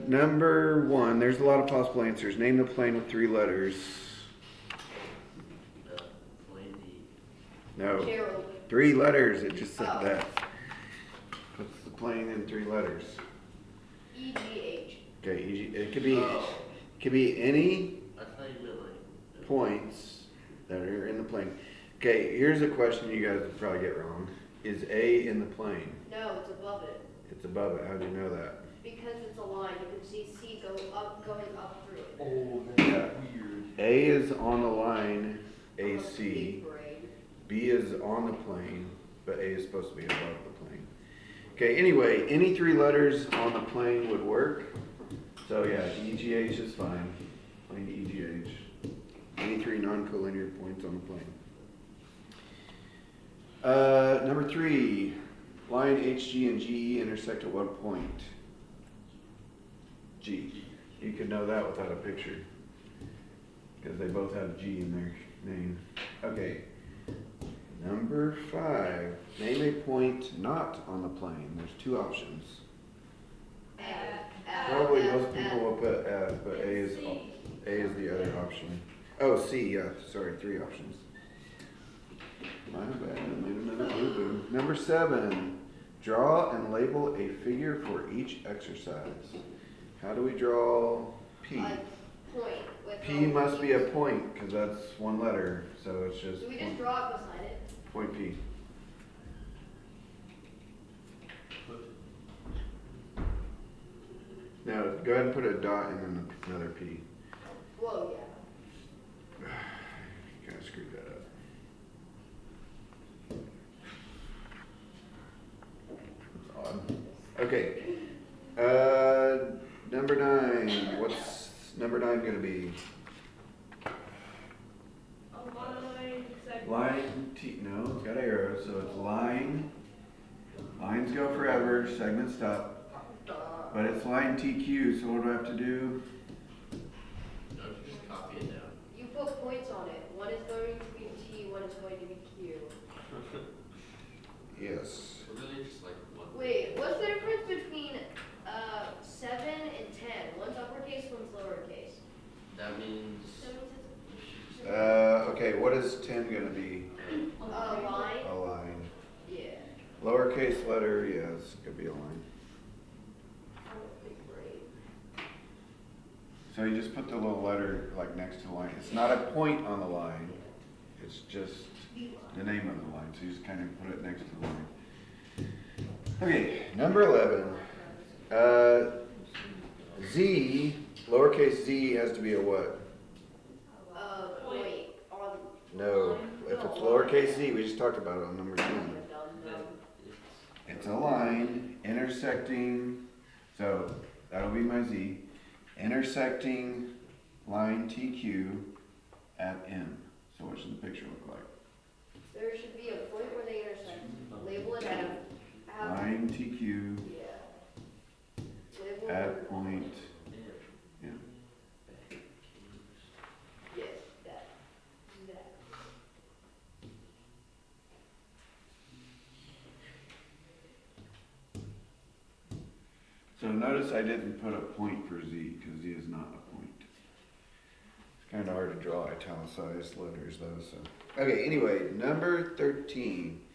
number 1, there's a lot of possible answers. Name the plane with 3 letters. No. Gerald. 3 letters, it just said Oh. that. What's the plane in 3 letters? EGH. Okay, it could be any I thought you meant like points that are in the plane. Okay, here's a question you guys would probably get wrong. Is A in the plane? No, it's above it. It's above it. How'd you know that? Because it's a line. You can see C going up through it. Oh, that's Yeah. weird. A is on the line, AC. Big brain. B is on the plane, but A is supposed to be above the plane. Okay, anyway, any 3 letters on the plane would work. So yeah, EGH is fine. Plane EGH. Any 3 non-collinear points on the plane. Number 3, line HG and GE intersect at what point? G. You could know that without a picture, because they both have G in their name. Okay. Number 5, name a point not on the plane. There's 2 options. Probably most people will put F, but A is the other option. Oh, C, yeah, sorry, 3 options. My bad, I made another boo-boo. Number 7, draw and label a figure for each exercise. How do we draw P? Like point. With P must be a point, because that's 1 letter, so it's just Do we just draw it beside it? point P. Now, go ahead and put a dot and then another P. Whoa, yeah. Kind of screwed that up. That's odd. Okay. Number 9. What's number 9 going to be? Line T. No, it's got arrows, so it's line. Lines go forever, segments stop. But it's line TQ, so what do I have to do? don't you just copy it down? You put points on it. One is going to be T, one is going to be Q. Yes. So really just like one. Wait, what's the difference between 7 and 10? One's uppercase, one's lowercase. That means Okay, what is 10 going to be? Line? A line. Yeah. Lowercase letter, yes, could be a line. Big brain. So you just put the little letter like next to the line. It's not a point on the line. It's just the name of the line. So you just kind of put it next to the line. Okay, number 11. Z, lowercase z has to be a what? Point on. No, if it's lowercase z, we just talked about it on number 10. then It's a line intersecting, so that'll be my z, intersecting line TQ at M. So what should the picture look like? There should be a point where they intersect. Label it at. Line TQ Yeah. Label it at point, yeah. Yeah, that. So notice I didn't put a point for z, because z is not a point. It's kind of hard to draw italicized letters though, so. Okay, anyway, number 13.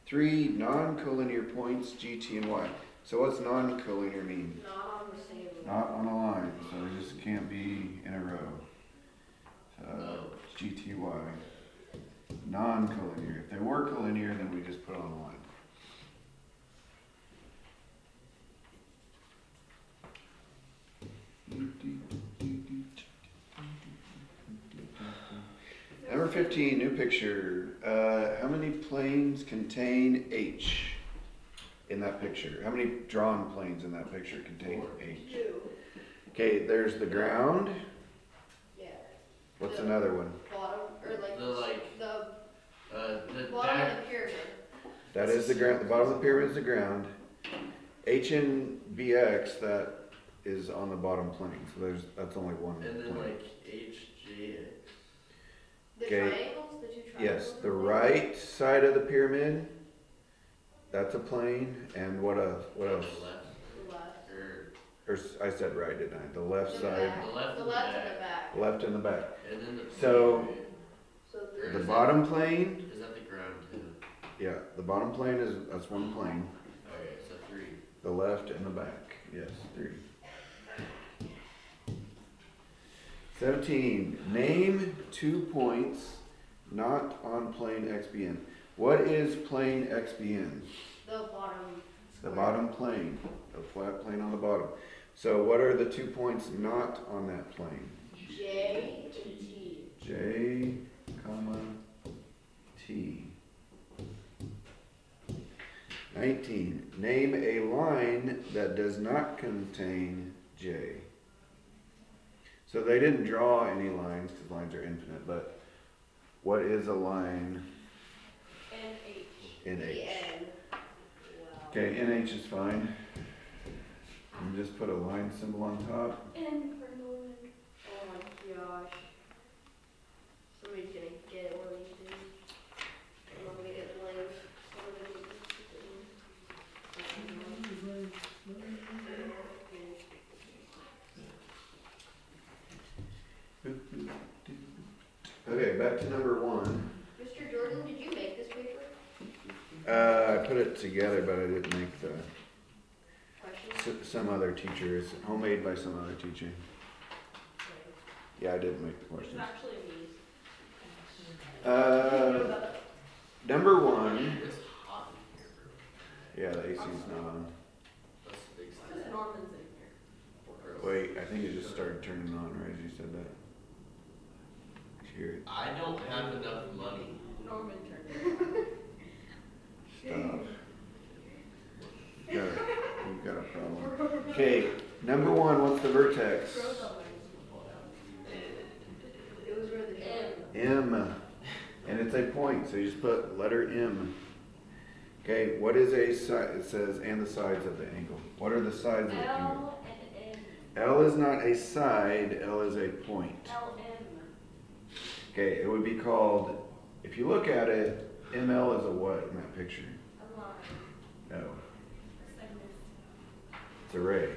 3 non-collinear points, G, T, and Y. So what's non-collinear mean? Not on the same. Not on a line, so they just can't be in a row. So G, T, Y. Non-collinear. If they were collinear, then we just put on a line. Number 15, new picture. How many planes contain H in that picture? How many drawn planes in that picture contain H? 2. Okay, there's the ground. Yeah. What's another one? Bottom, or like the bottom dash. of the pyramid. That is the ground. The bottom of the pyramid is the ground. H and BX, that is on the bottom plane. So that's only one And then plane. like HJX. The Okay. triangles, the 2 triangles. Yes, the right side of the pyramid, that's a plane. And what else? What else? The left. The left. Or I said right, didn't I? The left The side, back. The left The and the left back. and the back. left and the back. And then the. So- So Or three. The is bottom plane, Is that the ground too? yeah, the bottom plane that's one plane. Okay, so 3. The left and the back, yes, 3. 17, name 2 points not on plane XBN. What is plane XBN? The bottom. The square. bottom plane, the flat plane on the bottom. So what are the 2 points not on that plane? J and T. J, comma, T. 19, name a line that does not contain J. So they didn't draw any lines because lines are infinite, but what is a line NH. in H? N. Wow. Okay, NH is fine. And just put a line symbol on top. N for Norman. Oh my gosh. Somebody's gonna get one of these things. And I'm gonna get blamed. Okay, back to number 1. Mr. Jordan, did you make this paper? I put it together, but I didn't make the, Question? some other teacher. It's homemade by some other teacher. Yeah, I didn't make the questions. actually me. Number 1. It's hot in here, bro. Yeah, the AC is not on. That's the big Because sign. Norman's in here. Gross. Wait, I think it just started turning on right as you said that. Did you hear it? I don't have enough money. Norman turned it Stop. You've got a problem. Okay, number 1, what's the vertex? on. It was where the M. M. And it's a point, so you just put letter M. Okay, what is a side? It says, and the sides of the angle. What are the sides of the angle? L and N. L is not a side, L is a point. LM. Okay, it would be called, if you look at it, ML is a what in that picture? A line. No, A segment. it's a ray.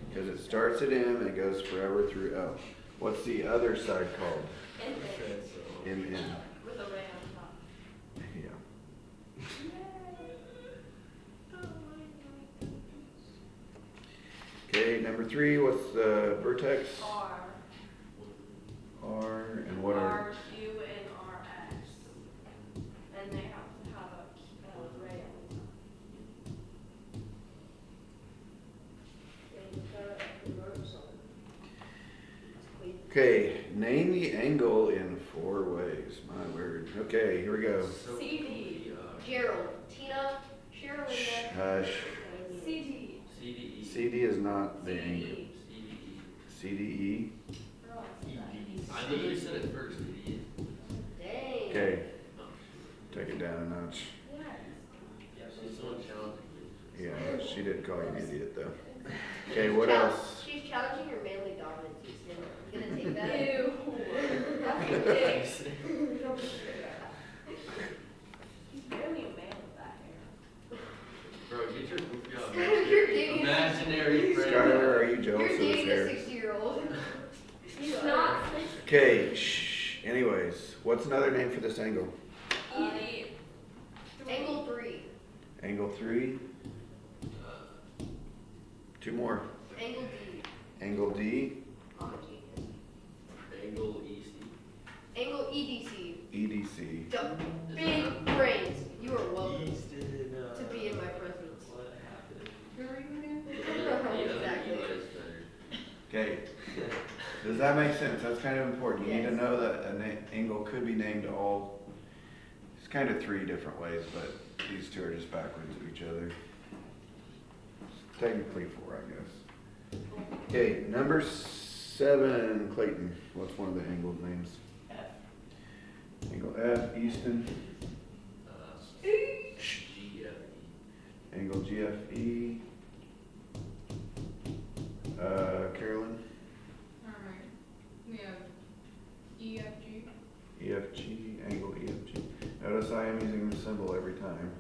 Because it starts at M and it goes forever through L. What's the other side called? NN. MN. With a ray on top. Yeah. Okay, number 3, what's the vertex? R. R, and what are? RQ and RX. And they have to have a ray on top. Okay, name the angle in 4 ways. My word. Okay, here we go. So CD. Gerald. Tina. Sherilyn. Hush. CD. CDE. CD is not the angle. CDE. CDE. I literally said it first, idiot. Dang. Okay, take it down a notch. She's so challenging. Yeah, she did call you an idiot though. Okay, what else? She's challenging your manly dominance, Easton. You gonna take that? Ew. That's He's barely a man with that hair. Bro, get your goofy off. You're dating Imaginary friend. Skylar, are you jealous You're of his dating a hair? 60-year-old. He's not. Okay, shh. Anyways, what's another name for this angle? Angle 3. Angle 3. 2 more. Angle D. Angle D. I'm a genius. Angle EC. Angle EDC. EDC. Big brains. You are welcome to be in my presence. What happened? Who are you The other Exactly. Eli is better. Okay. Does that make sense? That's kind of important. You need to know that an angle could be named all. It's kind of 3 different ways, but these 2 are just backwards of each other. Technically 4, I guess. Okay, number 7, Clayton. What's one of the angled names? F. Angle F, Easton. GFE. Angle GFE. Carolyn. Alright, we have EFG. EFG, angle EFG. Notice I am using the symbol every time.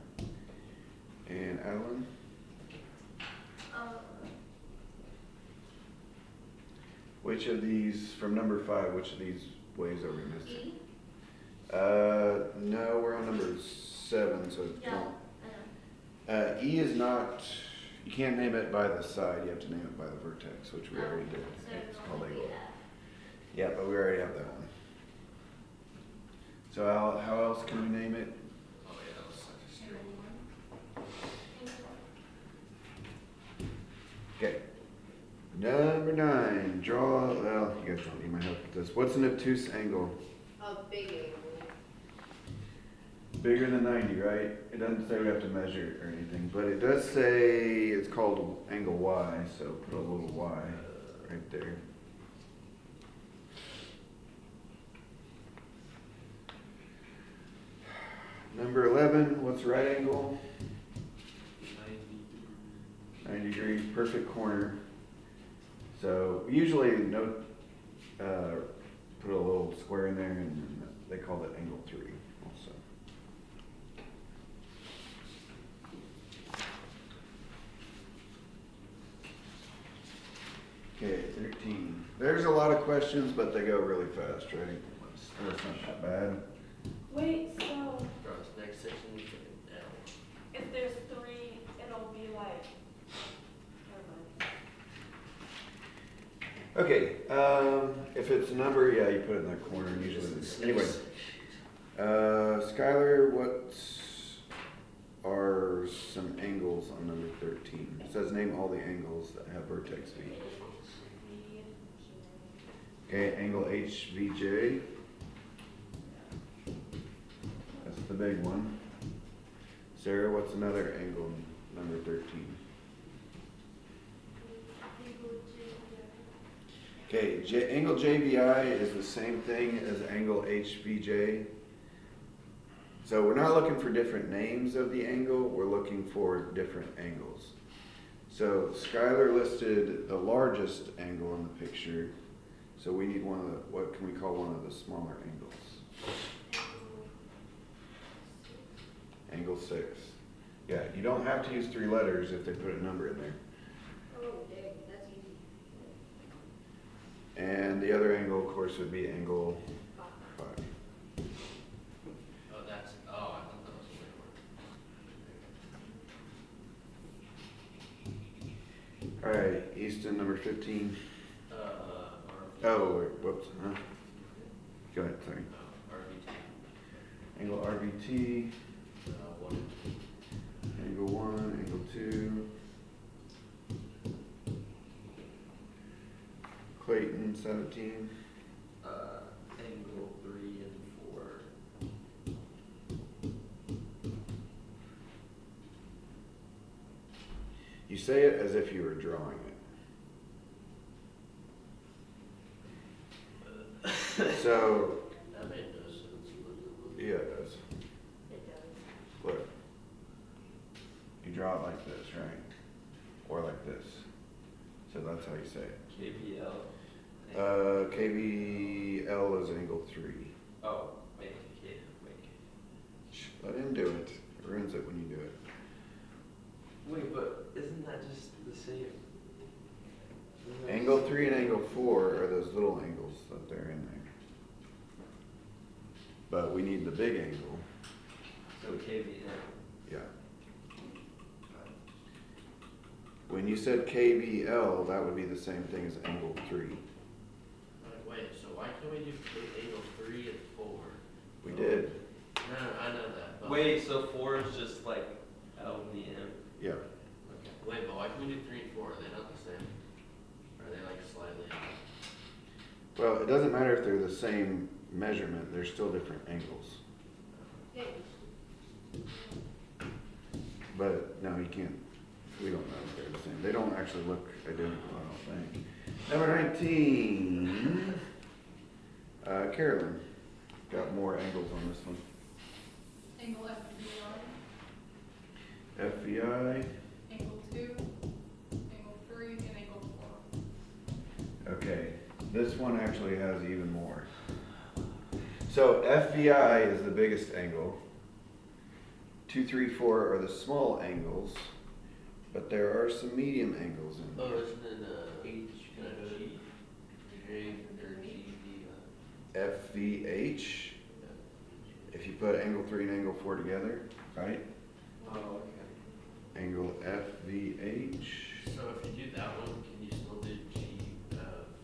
And Alan. Which of these, from number 5, which of these ways are we missing? E? No, we're on number 7, so Yeah, don't. I know. E is not, you can't name it by the side, you have to name it by the vertex, which we already did. So It's it'll called only be angle. F. Yeah, but we already have that one. So how else can we name it? Oh yeah, that was such a straight. Okay. Number 9, draw, well, you guys don't need my help with this. What's an obtuse angle? A big angle. Bigger than 90, right? It doesn't say we have to measure or anything, but it does say it's called angle Y, so put a little Y right there. Number 11, what's right angle? 90 degrees, perfect corner. So we usually note, put a little square in there, and they call that angle 3 also. Okay, 13. There's a lot of questions, but they go really fast, right? So it's not that bad. Wait, so Bro, this next section is like an L. if there's 3, it'll be like, never mind. Okay, if it's a number, yeah, you put it in that corner usually. Anyway, Skylar, what are some angles on number 13? It says name all the angles that have vertex V. Okay, angle HVJ. That's the big one. Sarah, what's another angle number 13? Okay, angle JVI is the same thing as angle HVJ. So we're not looking for different names of the angle, we're looking for different angles. So Skylar listed the largest angle in the picture. So we need one of the, what can we call one of the smaller angles? Angle 6. Yeah, you don't have to use 3 letters if they put a number in there. Oh, dang, that's easy. And the other angle, of course, would be angle 5. Oh, that's, oh, I thought that was way more. All right, Easton, number 15. RV. Oh, wait, whoops, huh? Go ahead, sorry. RVT. Angle RVT, 1. angle 1, angle 2. Clayton, 17. Angle 3 and 4. You say it as if you were drawing it. So, That made no sense. yeah, it does. It does. Look. You draw it like this, right? Or like this. So that's how you say it. KBL. KVL is angle 3. Oh, wait, wait. Shh, let him do it. It ruins it when you do it. Wait, but isn't that just the same? Angle 3 and angle 4 are those little angles that they're in there. But we need the big angle. So KBL. Yeah. When you said KVL, that would be the same thing as angle 3. Wait, so why can't we do angle 3 and 4? We did. No, I know that. But Wait, so 4 is just like LVM? Yeah. Okay. Wait, but why can't we do 3 and 4? Are they not the same? Or are they like slightly off? Well, it doesn't matter if they're the same measurement, they're still different angles. Okay. But no, you can't. We don't know if they're the same. They don't actually look identical, I don't think. Number 19. Carolyn. Got more angles on this one. Angle FBI, FBI. angle 2, angle 3, and angle 4. Okay, this one actually has even more. So FBI is the biggest angle. 2, 3, 4 are the small angles, but there are some medium angles in Oh, there. isn't it H and G? FVH. If you put angle 3 and angle 4 together, right? Oh, okay. Angle FVH. So if you do that one, can you still do G,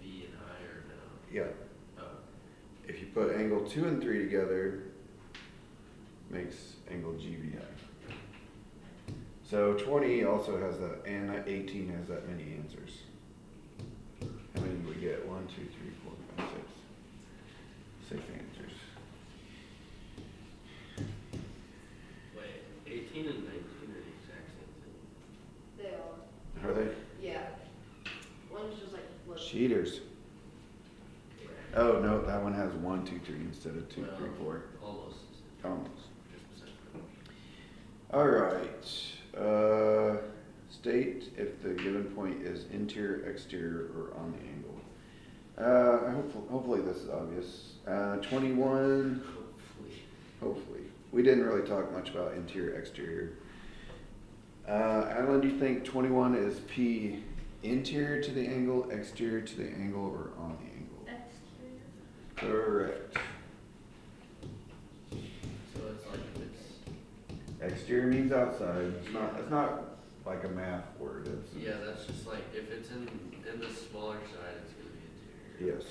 V, and I, or no? Yeah. Oh, If you put angle 2 and 3 together, makes angle GVI. So 20 also has that, and 18 has that many answers. How many do we get? 1, 2, 3, 4, 5, 6. 6 answers. wait, 18 and 19 are the exact same thing. They are. Are they? Yeah. One's just like flip. Cheaters. Oh, no, that one has 1, 2, 3 instead of 2, 3, 4. Almost. Almost. Just a second. All right. State if the given point is interior, exterior, or on the angle. Hopefully this is obvious. 21. Hopefully. We didn't really talk much about interior, exterior. Alan, do you think 21 is P interior to the angle, exterior to the angle, or on the angle? Exterior. Correct. So it's like if it's, Exterior means outside. It's not like a math word. It's yeah, that's just like, if it's in the smaller side, it's gonna be interior. Yes.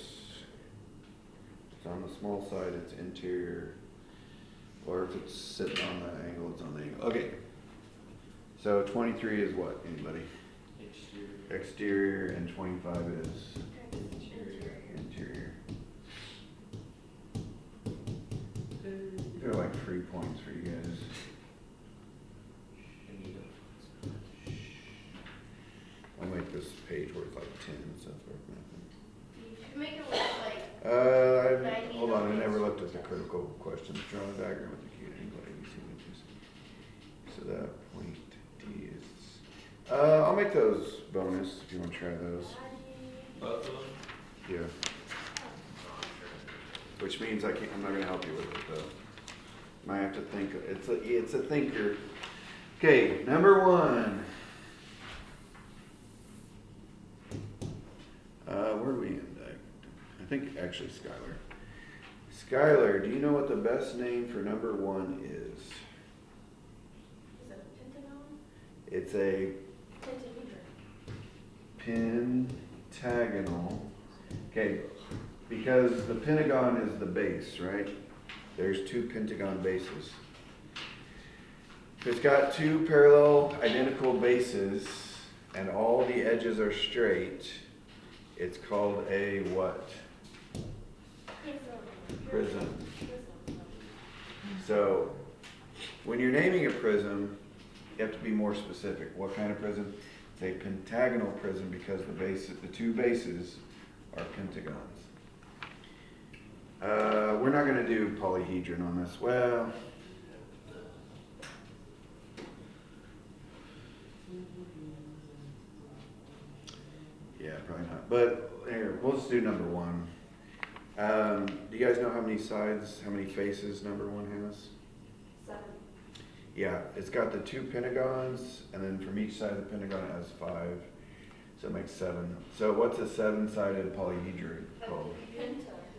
It's on the small side, it's interior. Or if it's sitting on the angle, it's on the angle. Okay. So 23 is what, anybody? Exterior. Exterior, and 25 is Interior. interior. They're like 3 points for you guys. I'll make this page worth like 10 instead of nothing. You should make it look like 90 Hold on, I never numbers. looked at the critical questions. Draw a diagram with the acute angle ABC images. So that point D is, I'll make those bonus if you want to try those. Both of them? Yeah. Which means I'm not gonna help you with it though. Might have to think, it's a thinker. Okay, number 1. Where are we in? I think actually Skylar. Skylar, do you know what the best name for number 1 is? Is it a pentagon? It's a Pentahedron. pentagonal. Okay, because the pentagon is the base, right? There's 2 pentagon bases. If it's got 2 parallel identical bases and all the edges are straight, it's called a what? Prism. So when you're naming a prism, you have to be more specific. What kind of prism? It's a pentagonal prism because the 2 bases are pentagons. We're not going to do polyhedron on this. Well, yeah, probably not. But here, we'll just do number 1. Do you guys know how many sides, how many faces number 1 has? 7. Yeah, it's got the 2 pentagons, and then from each side of the pentagon it has 5, so it makes 7. So what's a 7-sided polyhedron called?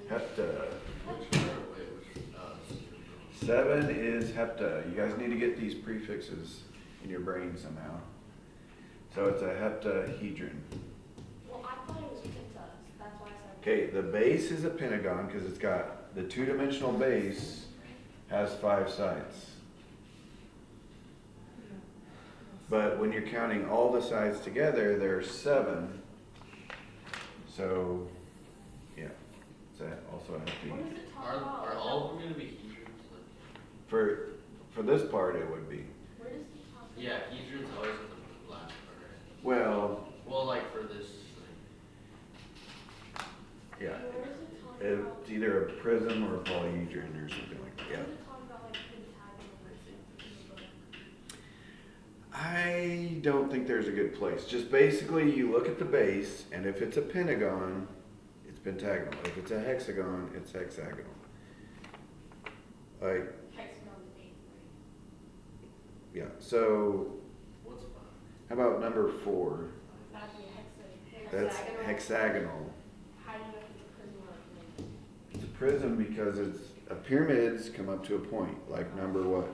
Hepta. Which part, wait, which, 7 is hepta. You guys need to get these prefixes in your brain somehow. So it's a heptahedron. Well, I thought it was pentas. That's why I said. Okay, the base is a pentagon because it's got the 2-dimensional base has 5 sides. But when you're counting all the sides together, there's 7. So, yeah, so also have to. What does it talk are about? all of them gonna be hedrons? Like, For this part, it would be. Where does it talk about? yeah, hedrons always have the last part, right? Well, Well, like for this, yeah, Where does it talk about? it's either a prism or a polyhedron or something like that. Where Yeah. does it talk about like pentagonal or something? I don't think there's a good place. Just basically, you look at the base, and if it's a pentagon, it's pentagonal. If it's a hexagon, it's hexagonal. Like, Hexagon to 8, yeah. So, what's 5? how about number 4? right? That'd be a hexagon. That's hexagonal. How do you know if it's a prism or a pentagon? It's a prism because pyramids come up to a point, like number what?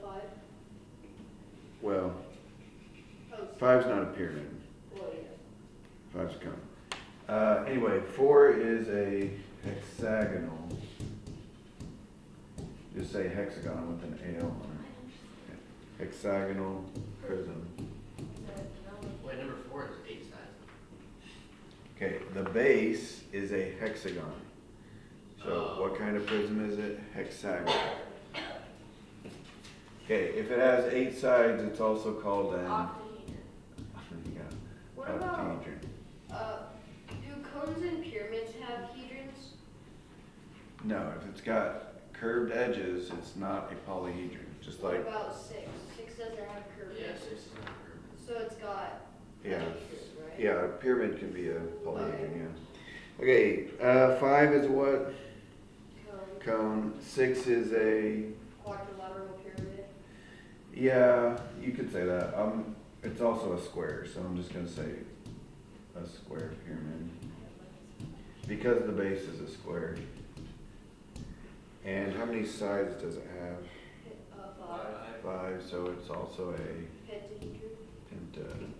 5. Well, Oh, 5's not a pyramid. well, yeah. 5's a cone. Anyway, 4 is a hexagonal. Just say hexagon with an AL on it. Hexagonal prism. Wait, number 4 is 8 sides. Okay, the base is a hexagon. So Oh. what kind of prism is it? Hexagonal. Okay, if it has 8 sides, it's also called an yeah, What about, octahedron. do cones and pyramids have hedrons? No, if it's got curved edges, it's not a polyhedron. Just What like, about 6? 6 doesn't have curved Yeah, edges. 6 is not curved. So it's got yeah, hedrons, right? yeah, a pyramid can be a polyhedron, yeah. Okay, 5 is what? Cone. Cone. 6 is a, Quadrilateral pyramid. yeah, you could say that. It's also a square, so I'm just gonna say a square pyramid. Because the base is a square. And how many sides does it have? 5. 5, so it's also a Pentahedron. pentahedron.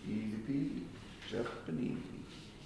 Easy peasy, Japanese.